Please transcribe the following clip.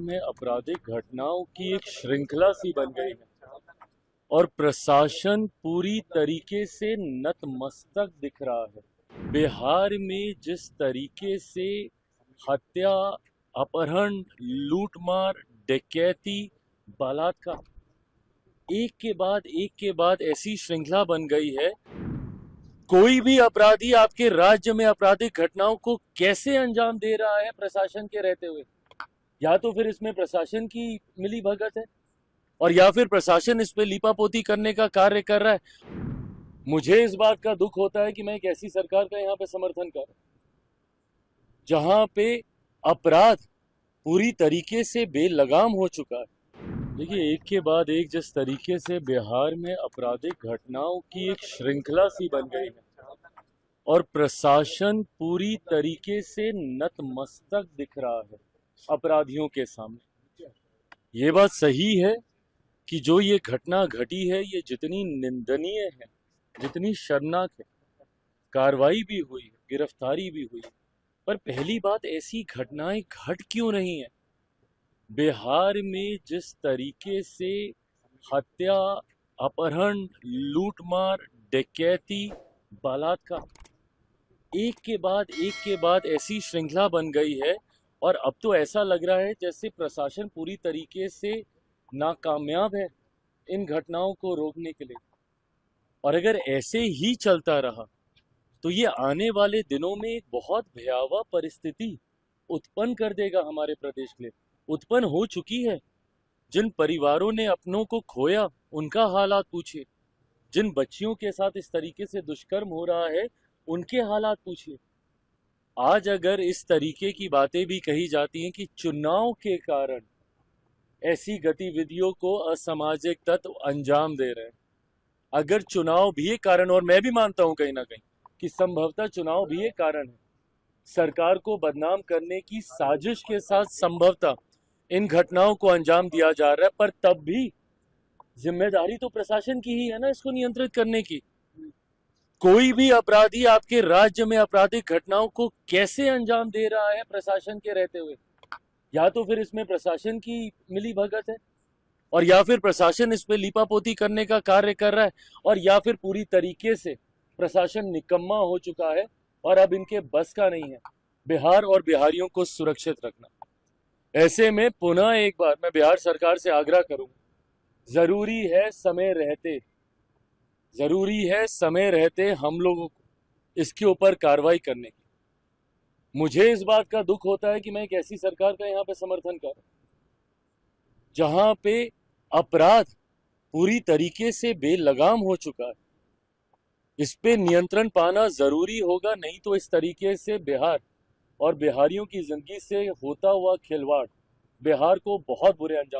में आपराधिक घटनाओं की एक श्रृंखला सी बन गई है और प्रशासन पूरी तरीके से नतमस्तक दिख रहा है। बिहार में जिस तरीके से हत्या, अपहरण, लूटमार, डकैती, बलात्कार एक के बाद ऐसी श्रृंखला बन गई है। कोई भी अपराधी आपके राज्य में आपराधिक घटनाओं को कैसे अंजाम दे रहा है प्रशासन के रहते हुए, या तो फिर इसमें प्रशासन की मिली भगत है और या फिर प्रशासन इस पे लीपापोती करने का कार्य कर रहा है। मुझे इस बात का दुख होता है कि मैं एक ऐसी सरकार का यहाँ पे समर्थन कर जहां पे अपराध पूरी तरीके से बेलगाम हो चुका है। देखिए, एक के बाद एक जिस तरीके से बिहार में आपराधिक घटनाओं की एक श्रृंखला सी बन गई है और प्रशासन पूरी तरीके से नतमस्तक दिख रहा है अपराधियों के सामने। ये बात सही है कि जो ये घटना घटी है ये जितनी निंदनीय है, जितनी शर्मनाक है, कार्रवाई भी हुई, गिरफ्तारी भी हुई, पर पहली बात ऐसी घटनाएं घट क्यों रही हैं? बिहार में जिस तरीके से हत्या, अपहरण, लूटमार, डकैती, बलात्कार एक के बाद ऐसी श्रृंखला बन गई है और अब तो ऐसा लग रहा है जैसे प्रशासन पूरी तरीके से नाकामयाब है इन घटनाओं को रोकने के लिए। और अगर ऐसे ही चलता रहा तो ये आने वाले दिनों में एक बहुत भयावह परिस्थिति उत्पन्न कर देगा हमारे प्रदेश के लिए। उत्पन्न हो चुकी है। जिन परिवारों ने अपनों को खोया उनका हालात पूछिए, जिन बच्चियों के साथ इस तरीके से दुष्कर्म हो रहा है उनके हालात पूछिए। आज अगर इस तरीके की बातें भी कही जाती हैं कि चुनाव के कारण ऐसी गतिविधियों को असामाजिक तत्व अंजाम दे रहे हैं, अगर चुनाव भी एक कारण, और मैं भी मानता हूं कहीं ना कहीं कि संभवतः चुनाव भी एक कारण है, सरकार को बदनाम करने की साजिश के साथ संभवतः इन घटनाओं को अंजाम दिया जा रहा है, पर तब भी जिम्मेदारी तो प्रशासन की ही है ना इसको नियंत्रित करने की। कोई भी अपराधी आपके राज्य में आपराधिक घटनाओं को कैसे अंजाम दे रहा है प्रशासन के रहते हुए, या तो फिर इसमें प्रशासन की मिली भगत है और या फिर प्रशासन इस पे लीपापोती करने का कार्य कर रहा है, और या फिर पूरी तरीके से प्रशासन निकम्मा हो चुका है और अब इनके बस का नहीं है बिहार और बिहारियों को सुरक्षित रखना। ऐसे में पुनः एक बार मैं बिहार सरकार से आग्रह करूंगा, जरूरी है समय रहते हम लोगों को इसके ऊपर कार्रवाई करने की। मुझे इस बात का दुख होता है कि मैं एक ऐसी सरकार का यहाँ पे समर्थन कर जहां पे अपराध पूरी तरीके से बेलगाम हो चुका है। इस पे नियंत्रण पाना जरूरी होगा, नहीं तो इस तरीके से बिहार और बिहारियों की जिंदगी से होता हुआ खिलवाड़ बिहार को बहुत बुरे अंजाम